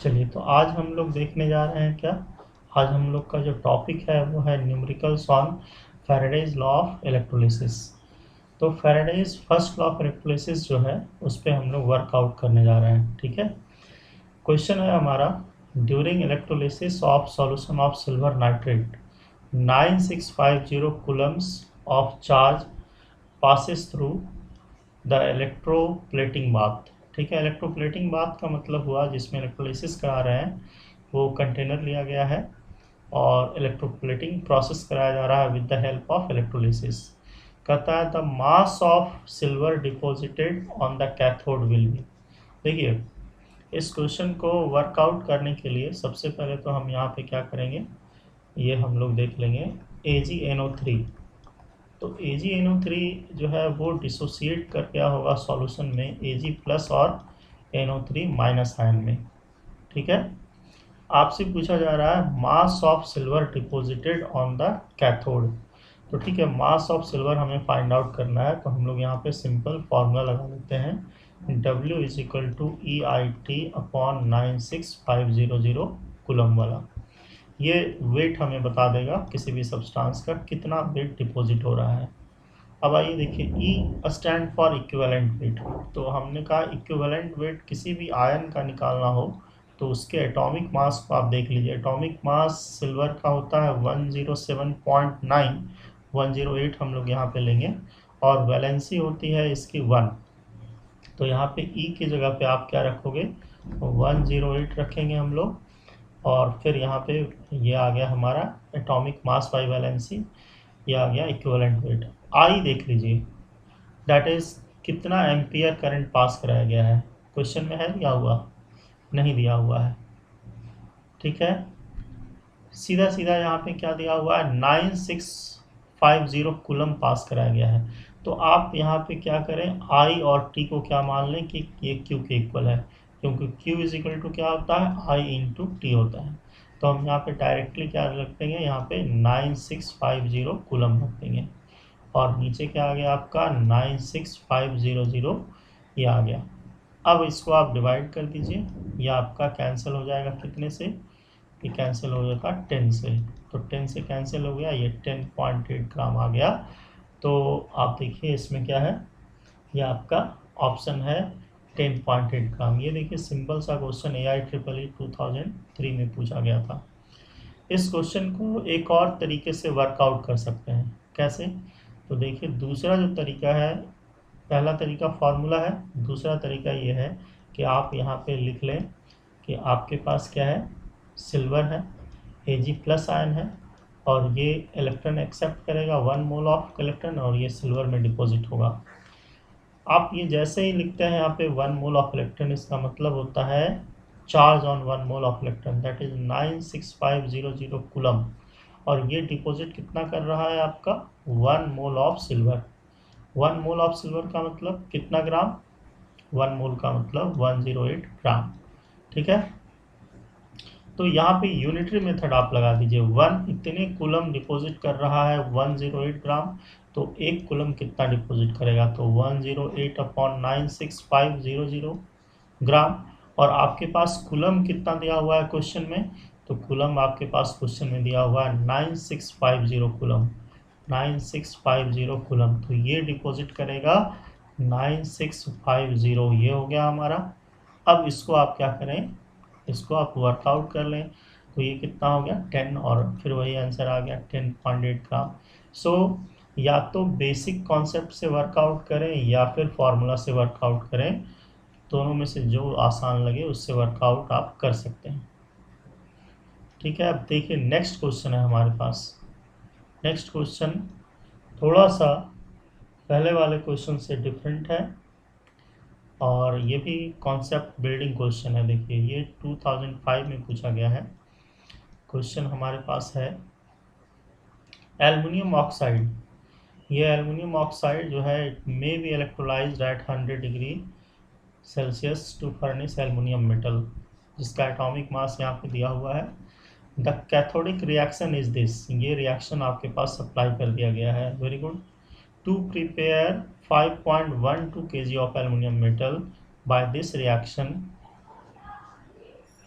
चलिए, तो आज हम लोग देखने जा रहे हैं क्या। आज हम लोग का जो टॉपिक है वो है numericals on Faraday's law of electrolysis. तो Faraday's first law of electrolysis जो है उस पर हम लोग वर्कआउट करने जा रहे हैं। ठीक है, क्वेश्चन है हमारा, during electrolysis of solution of silver nitrate 9650 Coulomb's of charge passes through the electroplating bath. ठीक है, इलेक्ट्रोप्लेटिंग बाथ का मतलब हुआ जिसमें इलेक्ट्रोलिसिस करा रहे हैं, वो कंटेनर लिया गया है और इलेक्ट्रोप्लेटिंग प्रोसेस कराया जा रहा है with the help of electrolysis. कहता है the mass of silver deposited on the cathode will be. देखिए, इस क्वेश्चन को वर्कआउट करने के लिए सबसे पहले तो हम यहाँ पे क्या करेंगे, ये हम लोग देख लेंगे AgNO3। तो AgNO3 जो है वो डिसोसिएट कर गया होगा सॉल्यूशन में Ag प्लस और NO3 माइनस आयन में। ठीक है, आपसे पूछा जा रहा है mass of silver deposited on the cathode. तो ठीक है, मास ऑफ सिल्वर हमें फाइंड आउट करना है, तो हम लोग यहाँ पे सिंपल फार्मूला लगा लेते हैं, W is equal to EIT upon 96500 coulomb वाला। ये वेट हमें बता देगा किसी भी सब्सटेंस का कितना वेट डिपॉजिट हो रहा है। अब आइए देखिए, E stand for equivalent weight. तो हमने कहा इक्विवेलेंट वेट किसी भी आयन का निकालना हो तो उसके एटॉमिक मास को आप देख लीजिए। एटॉमिक मास सिल्वर का होता है 107.9, 108 हम लोग यहाँ पे लेंगे, और वैलेंसी होती है इसकी 1। तो यहाँ पे E की जगह पे आप क्या रखोगे, 108 रखेंगे हम लोग, और फिर यहाँ पे ये आ गया हमारा एटॉमिक मास बाई वैलेंसी, ये आ गया इक्विवेलेंट वेट। आई देख लीजिए, दैट इज कितना एम्पियर करंट पास कराया गया है, क्वेश्चन में है दिया हुआ, नहीं दिया हुआ है। ठीक है, सीधा सीधा यहाँ पे क्या दिया हुआ है, 9650 कूलम पास कराया गया है। तो आप यहाँ पे क्या करें, आई और टी को क्या मान लें कि ये क्यू के इक्वल है, क्योंकि क्यू इज इक्वल टू क्या होता है, आई इंटू टी होता है। तो हम यहाँ पे डायरेक्टली क्या रख देंगे, यहाँ पे 9650 कूलम रख देंगे, और नीचे क्या आ गया आपका 96500, ये आ गया। अब इसको आप डिवाइड कर दीजिए, ये आपका कैंसिल हो जाएगा कितने से, ये कैंसिल हो जाएगा 10 से। तो 10 से कैंसिल हो गया, ये 10.8 ग्राम आ गया। तो आप देखिए इसमें क्या है, ये आपका ऑप्शन है 10.8 ग्राम। ये देखिए सिंपल सा क्वेश्चन AIEEE 2003 में पूछा गया था। इस क्वेश्चन को एक और तरीके से वर्कआउट कर सकते हैं, कैसे, तो देखिए दूसरा जो तरीका है, पहला तरीका फार्मूला है, दूसरा तरीका ये है कि आप यहाँ पे लिख लें कि आपके पास क्या है, सिल्वर है, Ag प्लस आयन है, और ये इलेक्ट्रॉन एक्सेप्ट करेगा 1 मोल ऑफ इलेक्ट्रॉन, और ये सिल्वर में डिपॉजिट होगा। आप ये जैसे ही लिखते हैं यहाँ पे 1 मोल ऑफ इलेक्ट्रॉन, इसका मतलब होता है charge on 1 mole of electron, that is 96500 coulomb, और ये डिपॉजिट कितना कर रहा है आपका, 1 mole of silver. 1 mole of silver का मतलब कितना ग्राम, 1 मोल का मतलब 108 ग्राम। ठीक है, तो यहाँ पे यूनिटरी मेथड आप लगा दीजिए, 1 इतने कूलम डिपॉजिट कर रहा है 108 ग्राम, तो एक कूलम कितना डिपॉजिट करेगा, तो 108 अपॉन 96500 ग्राम। और आपके पास कूलम कितना दिया हुआ है क्वेश्चन में, तो कूलम आपके पास क्वेश्चन में दिया हुआ है 9650 कूलम, 9650 कूलम, तो ये डिपॉजिट करेगा 9650, ये हो गया हमारा। अब इसको आप क्या करें, इसको आप वर्कआउट कर लें, तो ये कितना हो गया 10, और फिर वही आंसर आ गया 10.8 ग्राम। सो या तो बेसिक कॉन्सेप्ट से वर्कआउट करें या फिर फार्मूला से वर्कआउट करें, दोनों में से जो आसान लगे उससे वर्कआउट आप कर सकते हैं। ठीक है, अब देखिए नेक्स्ट क्वेश्चन है हमारे पास। नेक्स्ट क्वेश्चन थोड़ा सा पहले वाले क्वेश्चन से डिफरेंट है, और ये भी कॉन्सेप्ट बिल्डिंग क्वेश्चन है। देखिए ये 2005 में पूछा गया है। क्वेश्चन हमारे पास है एल्युमिनियम ऑक्साइड। ये एल्युमिनियम ऑक्साइड जो है it may be electrolysed at 100 degree celsius to furnish aluminium metal, जिसका एटॉमिक मास यहाँ पे दिया हुआ है। The cathodic reaction is this, ये रिएक्शन आपके पास सप्लाई कर दिया गया है, very good. To prepare 5.12 kg of aluminum metal by this reaction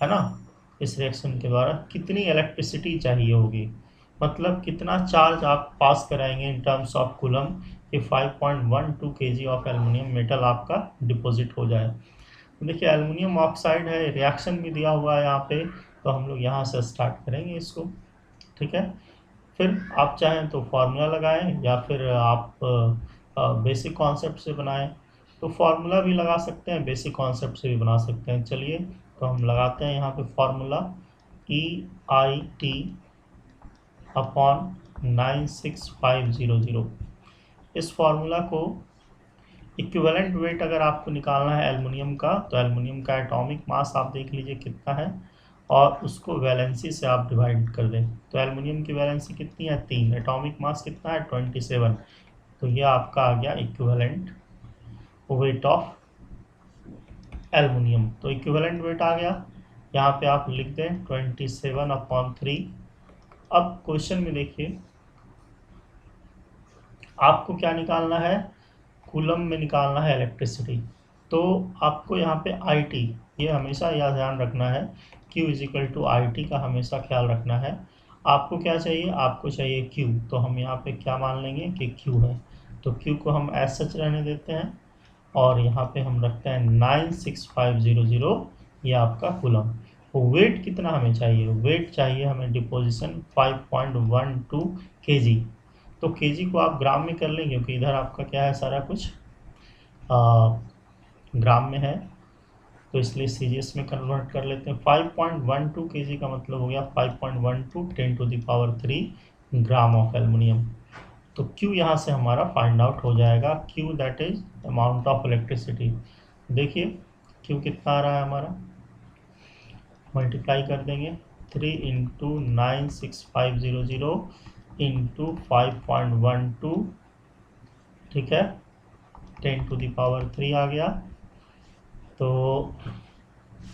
है ना, इस रिएक्शन के द्वारा कितनी इलेक्ट्रिसिटी चाहिए होगी, मतलब कितना चार्ज आप पास कराएंगे इन टर्म्स ऑफ कूलम कि 5.12 kg ऑफ एल्युमिनियम मेटल आपका डिपॉजिट हो जाए। तो देखिए एल्युमिनियम ऑक्साइड है, रिएक्शन भी दिया हुआ है यहाँ पे, तो हम लोग यहाँ से स्टार्ट करेंगे इसको। ठीक है, फिर आप चाहें तो फार्मूला लगाएं या फिर आप बेसिक कॉन्सेप्ट से बनाएं, तो फार्मूला भी लगा सकते हैं, बेसिक कॉन्सेप्ट से भी बना सकते हैं। चलिए तो हम लगाते हैं यहाँ पे फार्मूला EIT अपॉन 96500। इस फार्मूला को इक्विवेलेंट वेट अगर आपको निकालना है एल्युमिनियम का, तो एल्युमिनियम का एटॉमिक मास आप देख लीजिए कितना है और उसको वैलेंसी से आप डिवाइड कर दें। तो एल्युमिनियम की वैलेंसी कितनी है 3, एटॉमिक मास कितना है 27, तो ये आपका आ गया इक्विवेलेंट वेट ऑफ एल्युमिनियम। तो इक्विवेलेंट वेट आ गया, यहाँ पे आप लिख दें 27/3। अब क्वेश्चन में देखिए आपको क्या निकालना है, कूलम में निकालना है इलेक्ट्रिसिटी। तो आपको यहाँ पे IT ये हमेशा याद ध्यान रखना है, Q = IT का हमेशा ख्याल रखना है। आपको क्या चाहिए, आपको चाहिए Q, तो हम यहाँ पे क्या मान लेंगे कि Q है, तो Q को हम एज सच रहने देते हैं और यहाँ पे हम रखते हैं 96500, ये आपका कूलम। वेट कितना हमें चाहिए, वेट चाहिए हमें डिपोजिशन 5.12 kg। तो kg को आप ग्राम में कर लेंगे क्योंकि इधर आपका क्या है सारा कुछ ग्राम में है, तो इसलिए सीजीएस में कन्वर्ट कर लेते हैं। 5.12 kg का मतलब हो गया 5.12 10⁻³ ग्राम ऑफ एल्युमिनियम। तो Q यहाँ से हमारा फाइंड आउट हो जाएगा, Q that is amount of electricity. देखिए Q कितना आ रहा है हमारा, मल्टीप्लाई कर देंगे 3 × 96500 × 5.12, ठीक है, 10⁻³ आ गया। तो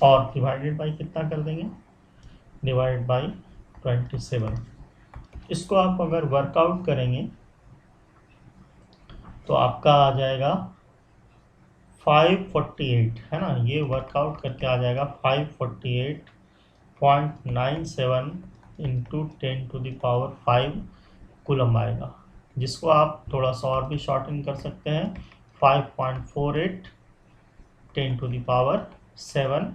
और डिवाइडेड बाई कितना कर देंगे, डिवाइड बाई 27। इसको आप अगर वर्कआउट करेंगे तो आपका आ जाएगा 548, है ना, ये वर्कआउट करके आ जाएगा 548.97 × 10⁵ कूलम आएगा, जिसको आप थोड़ा सा और भी शॉर्टन कर सकते हैं 5.48 10⁻7,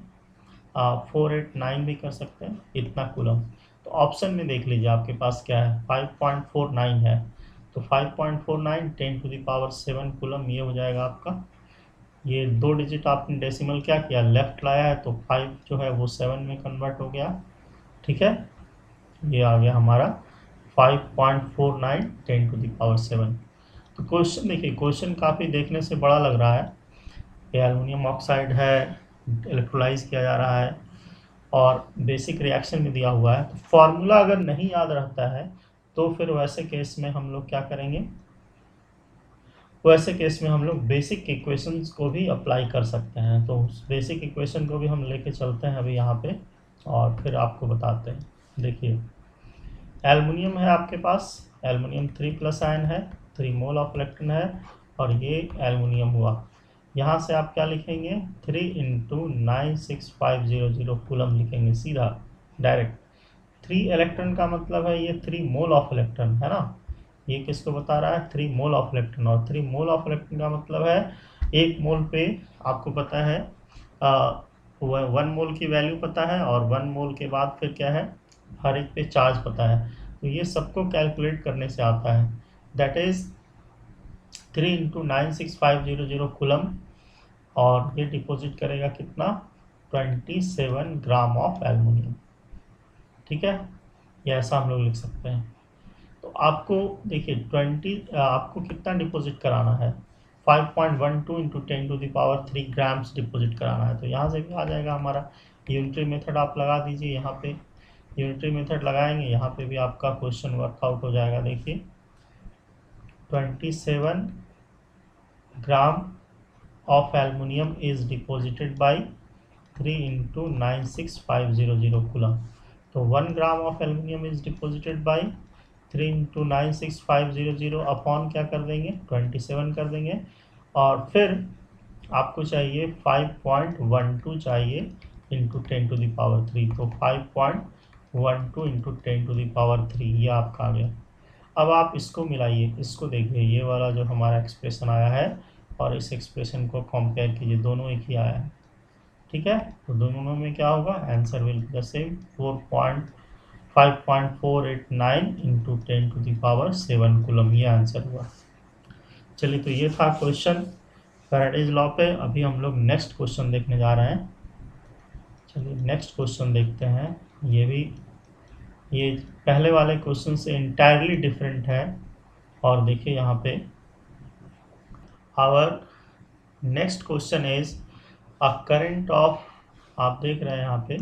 489 भी कर सकते हैं, इतना कूलम। तो ऑप्शन में देख लीजिए आपके पास क्या है, 5.49 है, तो 5.49 10⁻7 कूलम ये हो जाएगा आपका। ये 2 डिजिट आपने डेसिमल क्या किया, लेफ्ट लाया है, तो 5 जो है वो 7 में कन्वर्ट हो गया। ठीक है, ये आ गया हमारा 5.49 10⁻7। तो क्वेश्चन देखिए, क्वेश्चन काफ़ी देखने से बड़ा लग रहा है, ये एल्युमिनियम ऑक्साइड है, इलेक्ट्रोलाइज किया जा रहा है और बेसिक रिएक्शन में दिया हुआ है। तो फॉर्मूला अगर नहीं याद रहता है तो फिर वैसे केस में हम लोग क्या करेंगे, वैसे केस में हम लोग बेसिक इक्वेशंस को भी अप्लाई कर सकते हैं। तो उस बेसिक इक्वेशन को भी हम लेके चलते हैं अभी यहाँ पे और फिर आपको बताते हैं। देखिए एल्युमिनियम है आपके पास, एल्युमिनियम 3+ आयन है, 3 मोल ऑफ इलेक्ट्रॉन है और ये एल्युमिनियम हुआ। यहाँ से आप क्या लिखेंगे, 3 × 96500 कूलम लिखेंगे सीधा डायरेक्ट। 3 इलेक्ट्रॉन का मतलब है ये 3 मोल ऑफ इलेक्ट्रॉन, है ना, ये किसको बता रहा है 3 मोल ऑफ इलेक्ट्रॉन, और 3 मोल ऑफ इलेक्ट्रॉन का मतलब है 1 मोल पे आपको पता है 1 मोल की वैल्यू पता है और 1 मोल के बाद फिर क्या है हर एक पे चार्ज पता है, तो ये सबको कैलकुलेट करने से आता है। दैट इज 3 × 96500 कूलम और ये डिपॉजिट करेगा कितना 27 ग्राम ऑफ एल्युमिनियम। ठीक है, ये ऐसा हम लोग लिख सकते हैं। तो आपको देखिए आपको कितना डिपॉजिट कराना है, 5.12 × 10⁻³ ग्राम्स डिपॉजिट कराना है। तो यहाँ से भी आ जाएगा हमारा यूनिटरी मेथड आप लगा दीजिए, यहाँ पे यूनिटरी मेथड लगाएंगे, यहाँ पे भी आपका क्वेश्चन वर्कआउट हो जाएगा। देखिए 27 gram of aluminium is deposited bye 3 × 96500 coulomb. तो 1 gram of aluminium is deposited bye 3 × 96500 upon क्या कर देंगे 27 कर देंगे, और फिर आपको चाहिए 5.12 चाहिए इंटू 10⁻³ तो 5.12 इंटू 10⁻³ ये आपका आ गया। अब आप इसको मिलाइए, इसको देखिए, ये वाला जो हमारा एक्सप्रेशन आया है और इस एक्सप्रेशन को कंपेयर कीजिए, दोनों एक ही आया है। ठीक है, तो दोनों में क्या होगा, answer will be the same, 5.489 into 10⁻7 coulomb, ये आंसर हुआ। चलिए, तो ये था क्वेश्चन फैराडेज लॉ पे। अभी हम लोग नेक्स्ट क्वेश्चन देखने जा रहे हैं। चलिए नेक्स्ट क्वेश्चन देखते हैं। ये पहले वाले क्वेश्चन से इंटायरली डिफरेंट है। और देखिए यहाँ पे our next question is a current of, आप देख रहे हैं यहाँ पे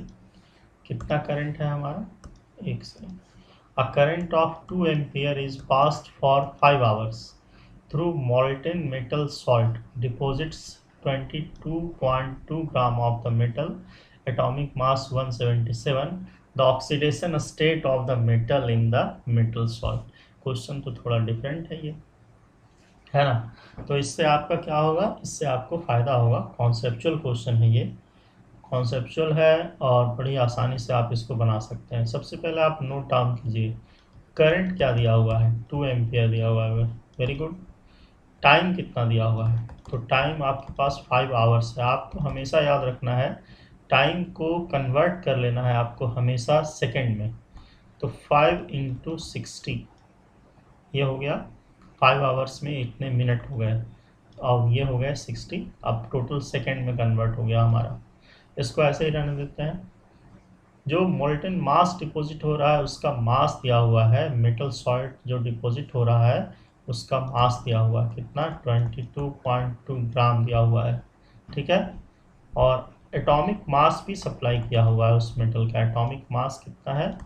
कितना करंट है हमारा, एक second. A current of 2 ampere is passed for 5 hours through molten metal salt deposits 22.2 gram of the metal, atomic mass 177, the oxidation state of the metal in the metal salt। Question तो थोड़ा different है ये, है ना। तो इससे आपका क्या होगा, इससे आपको फायदा होगा। कॉन्सेप्चुअल क्वेश्चन है ये, कॉन्सेप्चुअल है और बड़ी आसानी से आप इसको बना सकते हैं। सबसे पहले आप नोट डाउन कीजिए, करंट क्या दिया हुआ है, 2 एम्पियर दिया हुआ है, वेरी गुड। टाइम कितना दिया हुआ है, तो टाइम आपके पास 5 आवर्स है। आपको हमेशा याद रखना है, टाइम को कन्वर्ट कर लेना है आपको हमेशा सेकंड में। तो 5 इंटू 60 ये हो गया, 5 आवर्स में इतने मिनट हो गए और ये हो गया 60। अब टोटल सेकंड में कन्वर्ट हो गया हमारा। इसको ऐसे ही रहने देते हैं। जो मोल्टन मास डिपॉजिट हो रहा है उसका मास दिया हुआ है, मेटल सॉल्ट जो डिपॉजिट हो रहा है उसका मास दिया हुआ है, कितना, 22.2 ग्राम दिया हुआ है। ठीक है, और एटॉमिक मास भी सप्लाई किया हुआ है उस मेटल का। एटॉमिक मास कितना है,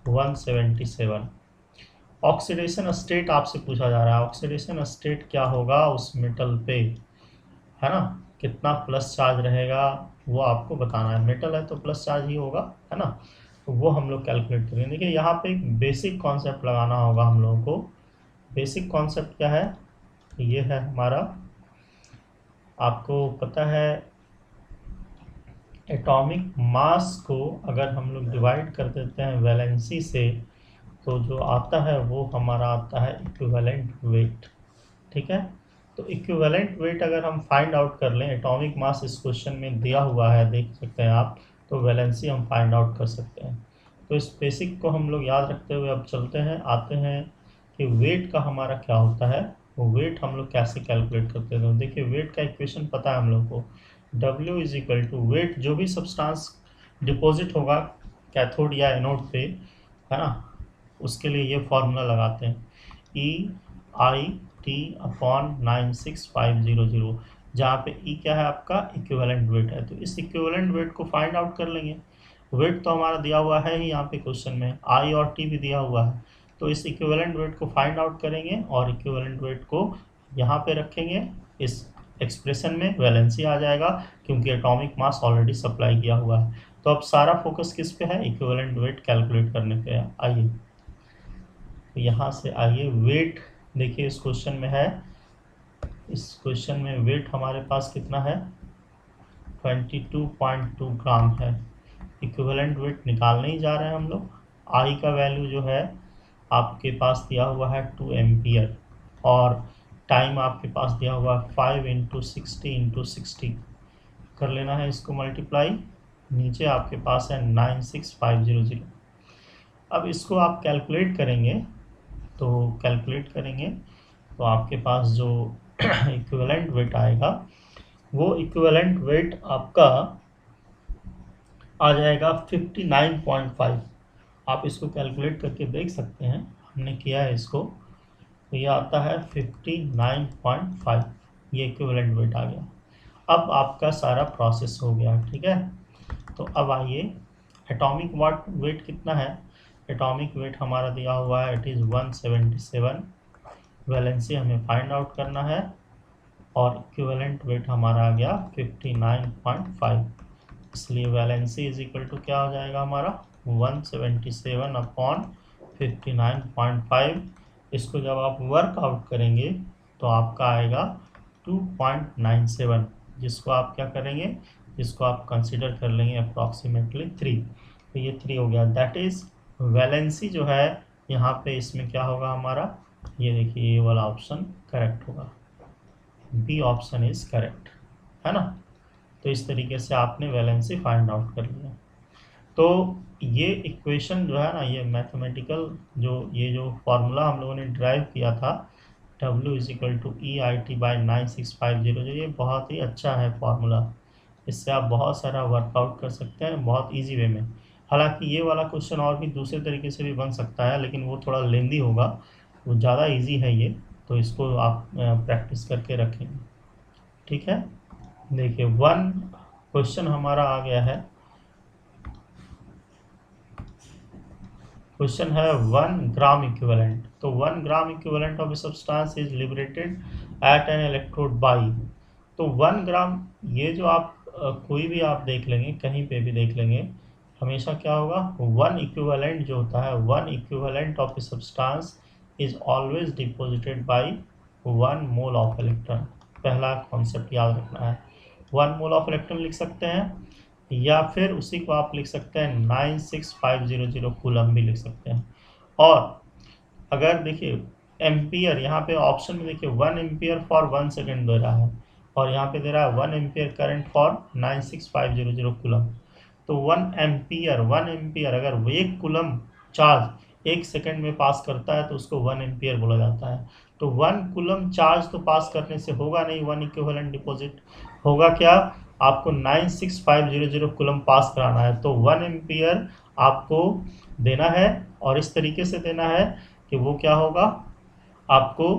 177। ऑक्सीडेशन स्टेट आपसे पूछा जा रहा है, ऑक्सीडेशन स्टेट क्या होगा उस मेटल पे, है ना, कितना प्लस चार्ज रहेगा वो आपको बताना है। मेटल है तो प्लस चार्ज ही होगा, है ना। तो वो हम लोग कैलकुलेट करेंगे। देखिए यहाँ पे एक बेसिक कॉन्सेप्ट लगाना होगा हम लोगों को। बेसिक कॉन्सेप्ट क्या है, ये है हमारा, आपको पता है एटॉमिक मास को अगर हम लोग डिवाइड कर देते हैं वैलेंसी से, तो जो आता है वो हमारा आता है इक्विवेलेंट वेट। ठीक है, तो इक्विवेलेंट वेट अगर हम फाइंड आउट कर लें, एटॉमिक मास इस क्वेश्चन में दिया हुआ है, देख सकते हैं आप, तो वैलेंसी हम फाइंड आउट कर सकते हैं। तो इस बेसिक को हम लोग याद रखते हुए अब चलते हैं, आते हैं कि वेट का हमारा क्या होता है, वो वेट हम लोग कैसे कैलकुलेट करते हैं। तो देखिए वेट का इक्वेशन पता है हम लोग को, W is equal to weight, जो भी सब्सटेंस डिपॉजिट होगा कैथोड या एनोड पे, है ना, उसके लिए ये फॉर्मूला लगाते हैं, EIT/96500, जहाँ पे E क्या है आपका, इक्विवेलेंट वेट है। तो इस इक्विवेलेंट वेट को फाइंड आउट कर लेंगे। वेट तो हमारा दिया हुआ है ही यहाँ पे क्वेश्चन में, I और T भी दिया हुआ है। तो इस इक्विवेलेंट वेट को फाइंड आउट करेंगे और इक्विवेलेंट वेट को यहाँ पे रखेंगे, इस एक्सप्रेशन में वैलेंसी आ जाएगा क्योंकि एटॉमिक मास ऑलरेडी सप्लाई किया हुआ है। तो अब सारा फोकस किस पे है, इक्विवेलेंट वेट कैलकुलेट करने पे है। आइए यहाँ से आइए, वेट देखिए इस क्वेश्चन में है, इस क्वेश्चन में वेट हमारे पास कितना है, 22.2 ग्राम है। इक्विवेलेंट वेट निकालने ही जा रहे हैं हम लोग। आई का वैल्यू जो है आपके पास दिया हुआ है 2 एम्पियर और टाइम आपके पास दिया हुआ है 5 इंटू 60 कर लेना है इसको मल्टीप्लाई, नीचे आपके पास है 96500। अब इसको आप कैलकुलेट करेंगे, तो कैलकुलेट करेंगे तो आपके पास जो इक्विवेलेंट वेट आएगा वो इक्विवेलेंट वेट आपका आ जाएगा 59.5। आप इसको कैलकुलेट करके देख सकते हैं, हमने किया है इसको, तो ये आता है 59.5, ये इक्विवेलेंट वेट आ गया। अब आपका सारा प्रोसेस हो गया, ठीक है। तो अब आइए, एटॉमिक वेट कितना है, एटॉमिक वेट हमारा दिया हुआ है, इट इज़ 177। वैलेंसी हमें फाइंड आउट करना है और इक्विवेलेंट वेट हमारा आ गया 59.5। इसलिए वैलेंसी इज इक्वल टू क्या हो जाएगा हमारा, 177 अपॉन 59.5। इसको जब आप वर्कआउट करेंगे तो आपका आएगा 2.97, जिसको आप क्या करेंगे, जिसको आप कंसिडर कर लेंगे अप्रॉक्सीमेटली 3। तो ये 3 हो गया, दैट इज वैलेंसी जो है यहाँ पे इसमें क्या होगा हमारा, ये देखिए ये वाला ऑप्शन करेक्ट होगा, बी ऑप्शन इज करेक्ट, है ना। तो इस तरीके से आपने वैलेंसी फाइंड आउट कर लिया। तो ये इक्वेशन जो है ना, ये मैथमेटिकल जो फार्मूला हम लोगों ने ड्राइव किया था, W is equal to E I T by 9650, जो ये बहुत ही अच्छा है फार्मूला। इससे आप बहुत सारा वर्कआउट कर सकते हैं बहुत इजी वे में। हालांकि ये वाला क्वेश्चन और भी दूसरे तरीके से भी बन सकता है, लेकिन वो थोड़ा लेंदी होगा, वो ज़्यादा इजी है ये, तो इसको आप प्रैक्टिस करके रखेंगे, ठीक है। देखिए वन क्वेश्चन हमारा आ गया है, क्वेश्चन है 1 ग्राम इक्विवेलेंट। तो 1 gram equivalent of a substance is liberated at N electrode by. तो 1 ग्राम, ये जो आप कोई भी आप देख लेंगे, कहीं पे भी देख लेंगे, हमेशा क्या होगा, 1 इक्विवेलेंट जो होता है, 1 equivalent of a substance is always deposited by 1 mole of electron. पहला कॉन्सेप्ट याद रखना है, 1 मोल ऑफ इलेक्ट्रॉन लिख सकते हैं, या फिर उसी को आप लिख सकते हैं 96500 कूलम भी लिख सकते हैं। और अगर देखिए एम्पियर, यहाँ पे ऑप्शन में देखिए 1 एम्पियर फॉर 1 सेकेंड दे रहा है, और यहाँ पे दे रहा है 1 एम्पियर करंट फॉर 96500 कूलम। तो 1 एम्पियर अगर वो 1 कूलम चार्ज 1 सेकेंड में पास करता है तो उसको 1 एम्पियर बोला जाता है। तो 1 कूलम चार्ज तो पास करने से होगा नहीं, 1 इक्विवेलेंट डिपॉजिट होगा क्या, आपको 96500 कूलम पास कराना है। तो 1 एम्पियर आपको देना है, और इस तरीके से देना है कि वो क्या होगा, आपको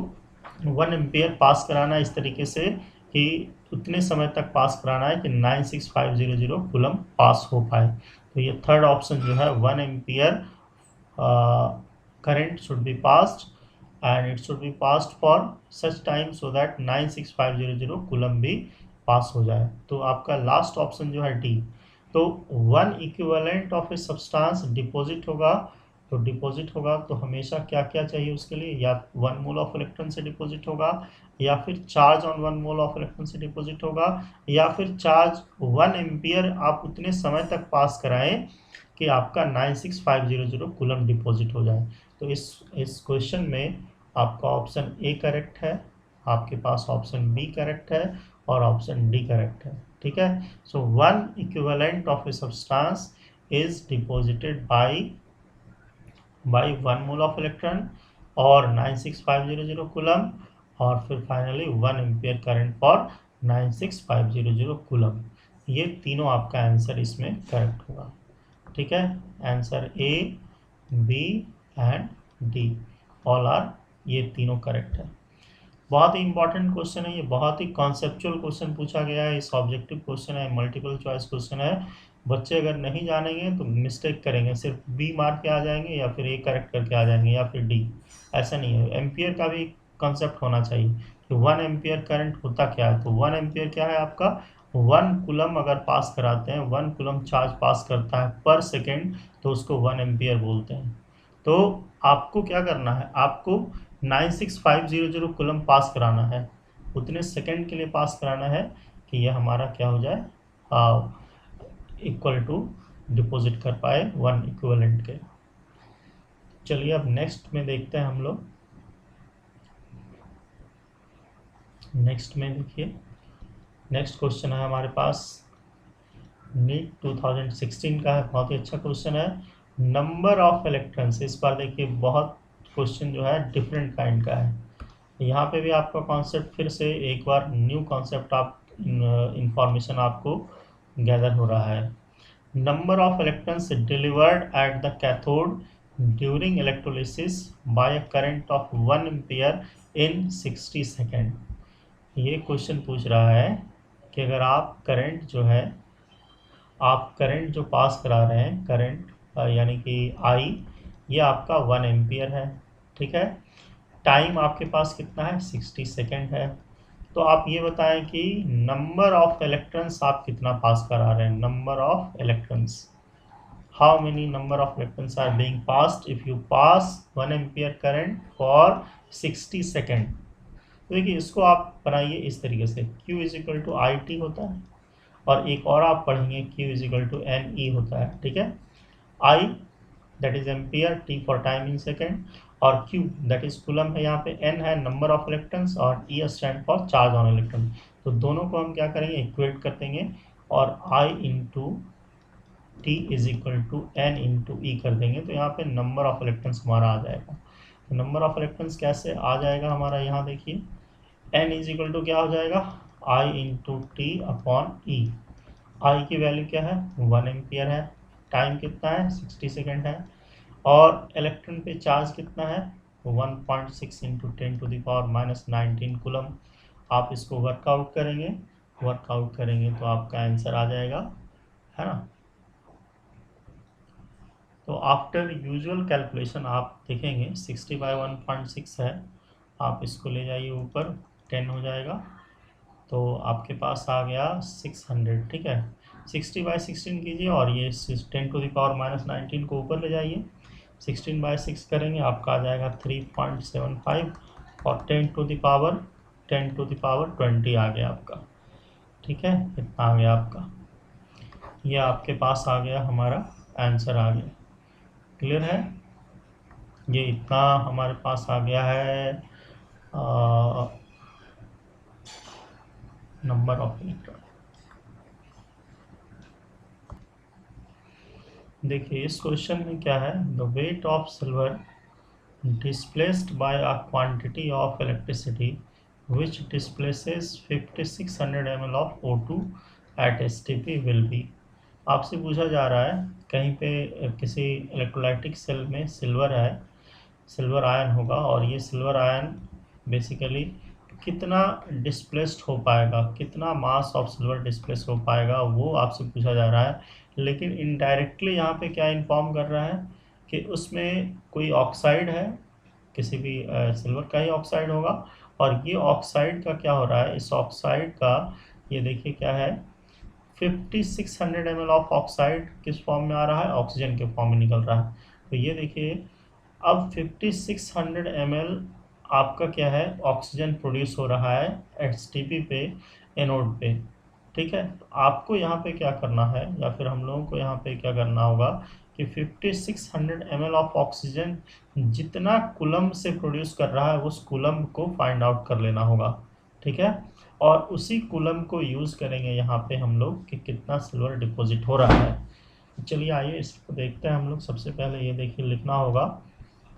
1 एम्पियर पास कराना है इस तरीके से कि उतने समय तक पास कराना है कि 96500 कूलम पास हो पाए। तो ये थर्ड ऑप्शन जो है, 1 ampere current should be passed and it should be passed for such time so that 96500 coulomb भी पास हो जाए। तो आपका लास्ट ऑप्शन जो है डी। तो 1 equivalent of a substance deposit होगा, तो डिपॉजिट होगा तो हमेशा क्या क्या चाहिए उसके लिए, या 1 मोल ऑफ इलेक्ट्रॉन से डिपॉजिट होगा, या फिर charge on 1 mole of electron से डिपॉजिट होगा, या फिर चार्ज 1 एम्पियर आप उतने समय तक पास कराएं कि आपका 96500 कूलम डिपॉजिट हो जाए। तो इस क्वेश्चन में आपका ऑप्शन ए करेक्ट है, आपके पास ऑप्शन बी करेक्ट है, और ऑप्शन डी करेक्ट है, ठीक है। So 1 equivalent of a substance is deposited by 1 mole of electron और 96500 कूलम, और फिर finally 1 ampere current for 96500 coulomb. ये तीनों आपका आंसर इसमें करेक्ट होगा, ठीक है। Answer A, B and D all are, ये तीनों करेक्ट है। बहुत ही इंपॉर्टेंट क्वेश्चन है ये, बहुत ही कॉन्सेप्चुअल क्वेश्चन पूछा गया है, इस ऑब्जेक्टिव क्वेश्चन है, मल्टीपल चॉइस क्वेश्चन है। बच्चे अगर नहीं जानेंगे तो मिस्टेक करेंगे, सिर्फ बी मार्क के आ जाएंगे, या फिर ए करेक्ट करके आ जाएंगे, या फिर डी। ऐसा नहीं है, एम्पियर का भी कॉन्सेप्ट होना चाहिए कि 1 एम्पियर करंट होता क्या है। तो 1 एम्पियर क्या है आपका, 1 कूलम अगर पास कराते हैं, 1 कूलम चार्ज पास करता है पर सेकेंड, तो उसको 1 एम्पियर बोलते हैं। तो आपको क्या करना है, आपको 96500 कूलम पास कराना है, उतने सेकंड के लिए पास कराना है कि यह हमारा क्या हो जाए, इक्वल टू डिपॉजिट कर पाए 1 इक्विवेलेंट के। चलिए अब नेक्स्ट में देखते हैं हम लोग। नेक्स्ट में देखिए, नेक्स्ट क्वेश्चन है हमारे पास, नीट 2016 का है, बहुत ही अच्छा क्वेश्चन है। नंबर ऑफ इलेक्ट्रॉन्स, इस बार देखिए बहुत क्वेश्चन जो है डिफरेंट काइंड का है। यहाँ पे भी आपका कॉन्सेप्ट फिर से एक बार न्यू कॉन्सेप्ट आप इंफॉर्मेशन आपको गैदर हो रहा है। Number of electrons delivered at the cathode during electrolysis by a current of 1 ampere in 60 second. ये क्वेश्चन पूछ रहा है कि अगर आप करंट जो है, आप करंट जो पास करा रहे हैं, करंट यानी कि आई, ये आपका 1 एम्पियर है, ठीक है। टाइम आपके पास कितना है, 60 सेकेंड है। तो आप ये बताएं कि नंबर ऑफ इलेक्ट्रॉन्स आप कितना पास करा रहे हैं, number of electrons, how many number of electrons are being passed if you pass 1 ampere current for 60 second. तो देखिए इसको आप बनाइए इस तरीके से, Q is equal to I T होता है, और एक और आप पढ़ेंगे Q is equal to N E होता है, ठीक है। I that is ampere, T for time in second, और Q दैट इज कूलम है, यहाँ पे N है नंबर ऑफ इलेक्ट्रॉन्स, और E stand for charge on electron. तो दोनों को हम क्या करेंगे, इक्वेट कर देंगे, और I into t is equal to n into e कर देंगे, तो यहाँ पे नंबर ऑफ इलेक्ट्रॉन्स हमारा आ जाएगा। तो नंबर ऑफ इलेक्ट्रॉन्स कैसे आ जाएगा हमारा, यहाँ देखिए एन इज इक्वल टू क्या हो जाएगा, आई इंटू टी अपॉन ई। आई की वैल्यू क्या है, 1 एम्पियर है, टाइम कितना है 60 सेकेंड है, और इलेक्ट्रॉन पे चार्ज कितना है 1.6 इंटू 10⁻⁻19 कूलम। आप इसको वर्कआउट करेंगे तो आपका आंसर आ जाएगा, है ना। तो आफ्टर यूजुअल कैलकुलेशन आप देखेंगे 60/1.6 है, आप इसको ले जाइए ऊपर 10 हो जाएगा, तो आपके पास आ गया 600, ठीक है। 60/16 कीजिए और ये 10⁻⁻19 को ऊपर ले जाइए, 16/6 करेंगे आपका आ जाएगा 3.75, और 10⁻20 आ गया आपका, ठीक है। इतना आ गया आपका, ये आपके पास आ गया, हमारा आंसर आ गया। क्लियर है, ये इतना हमारे पास आ गया है नंबर ऑफ इलेक्ट्रॉन। देखिए इस क्वेश्चन में क्या है, the weight of silver displaced by a quantity of electricity which displaces 5600 ml of O2 at STP will be। आपसे पूछा जा रहा है कहीं पे किसी इलेक्ट्रोलाइटिक सेल में सिल्वर है, सिल्वर आयन होगा, और ये सिल्वर आयन बेसिकली कितना डिस्प्लेस्ड हो पाएगा, कितना मास ऑफ सिल्वर डिस्प्लेस हो पाएगा, वो आपसे पूछा जा रहा है। लेकिन इनडायरेक्टली यहाँ पे क्या इन्फॉर्म कर रहा है कि उसमें कोई ऑक्साइड है, किसी भी सिल्वर का ही ऑक्साइड होगा, और ये ऑक्साइड का क्या हो रहा है, इस ऑक्साइड का ये देखिए क्या है, 5600 ml ऑफ ऑक्साइड किस फॉर्म में आ रहा है, ऑक्सीजन के फॉर्म में निकल रहा है। तो ये देखिए अब 5600 ml आपका क्या है, ऑक्सीजन प्रोड्यूस हो रहा है एचटीपी पे, एनोड पे, ठीक है। तो आपको यहाँ पे क्या करना है, या फिर हम लोगों को यहाँ पे क्या करना होगा कि 5600 ml ऑफ ऑक्सीजन जितना कूलम से प्रोड्यूस कर रहा है उस कूलम को फाइंड आउट कर लेना होगा, ठीक है। और उसी कूलम को यूज़ करेंगे यहाँ पे हम लोग कि कितना सिल्वर डिपॉजिट हो रहा है। चलिए आइए इसको देखते हैं हम लोग। सबसे पहले ये देखिए लिखना होगा,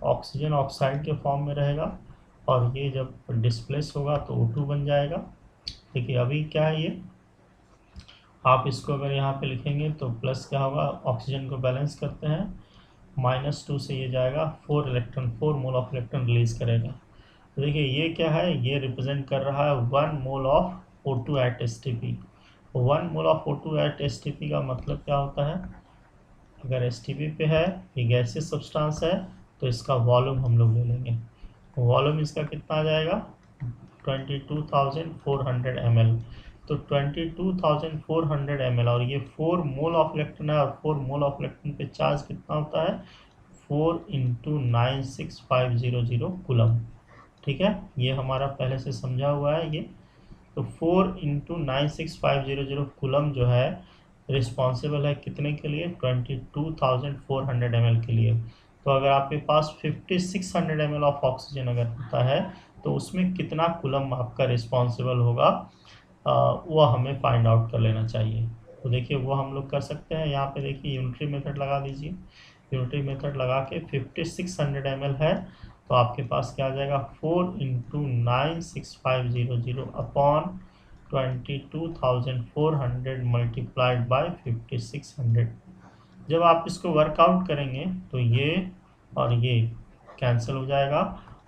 ऑक्सीजन ऑक्साइड के फॉर्म में रहेगा, और ये जब डिस्प्लेस होगा तो O2 बन जाएगा। देखिए अभी क्या है ये, आप इसको अगर यहाँ पे लिखेंगे तो प्लस क्या होगा, ऑक्सीजन को बैलेंस करते हैं, -2 से ये जाएगा 4 मोल ऑफ इलेक्ट्रॉन रिलीज करेगा। तो देखिए ये क्या है, ये रिप्रेजेंट कर रहा है 1 mole of O2 at STP। 1 mole of O2 at STP का मतलब क्या होता है, अगर STP पे है, ये गैसियस सब्सटेंस है, तो इसका वॉल्यूम हम लोग ले लेंगे। वॉल्यूम इसका कितना आ जाएगा 22,400 ml। तो 22,400 ml, और ये 4 मोल ऑफ इलेक्ट्रॉन है, और 4 मोल ऑफ इलेक्ट्रॉन पे चार्ज कितना होता है 4 × 96500 कूलम, ठीक है। ये हमारा पहले से समझा हुआ है ये। तो 4 × 96500 कूलम जो है रिस्पॉन्सिबल है कितने के लिए, 22,400 ml के लिए। तो अगर आपके पास 5600 ml ऑफ ऑक्सीजन अगर होता है तो उसमें कितना कूलम आपका रिस्पॉन्सिबल होगा, वो हमें फाइंड आउट कर लेना चाहिए। तो देखिए वो हम लोग कर सकते हैं, यहाँ पे देखिए यूनिटरी मेथड लगा दीजिए। यूनिटरी मेथड लगा के 5600 ml है, तो आपके पास क्या आ जाएगा 4 × 96500 अपॉन 22,400 मल्टीप्लाइड बाय 5600। जब आप इसको वर्कआउट करेंगे तो ये और ये कैंसिल हो जाएगा,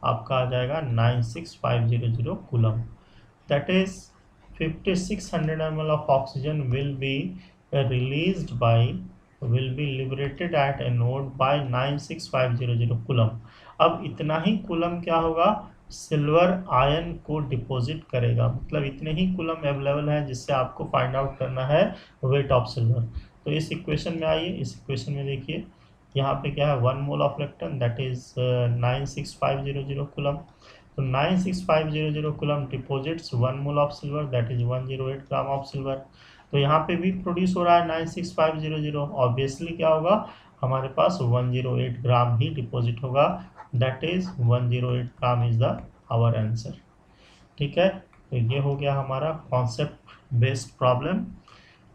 आपका आ जाएगा 96500 coulomb. That is 5600 ml of oxygen will be liberated at anode by 96500 coulomb. अब इतना ही कूलम क्या होगा, सिल्वर आयन को डिपॉजिट करेगा, मतलब इतने ही कूलम अवेलेबल है जिससे आपको फाइंड आउट करना है वेट ऑफ सिल्वर। तो इस इक्वेशन में आइए, इस इक्वेशन में देखिए यहाँ पे क्या है 1 mole of electron that is 96500 coulomb. तो 96500 coulomb deposits 1 mole of silver that is 108 gram of silver. तो यहाँ पे भी प्रोड्यूस हो रहा है 96500, ऑब्वियसली क्या होगा, हमारे पास 108 ग्राम ही डिपॉजिट होगा, that is 108 gram is the our answer. ठीक है, तो ये हो गया हमारा कॉन्सेप्ट बेस्ड प्रॉब्लम।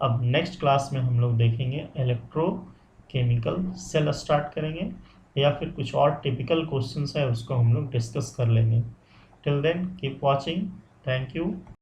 अब नेक्स्ट क्लास में हम लोग देखेंगे इलेक्ट्रोकेमिकल सेल स्टार्ट करेंगे, या फिर कुछ और टिपिकल क्वेश्चंस है उसको हम लोग डिस्कस कर लेंगे। Till then keep watching, thank you.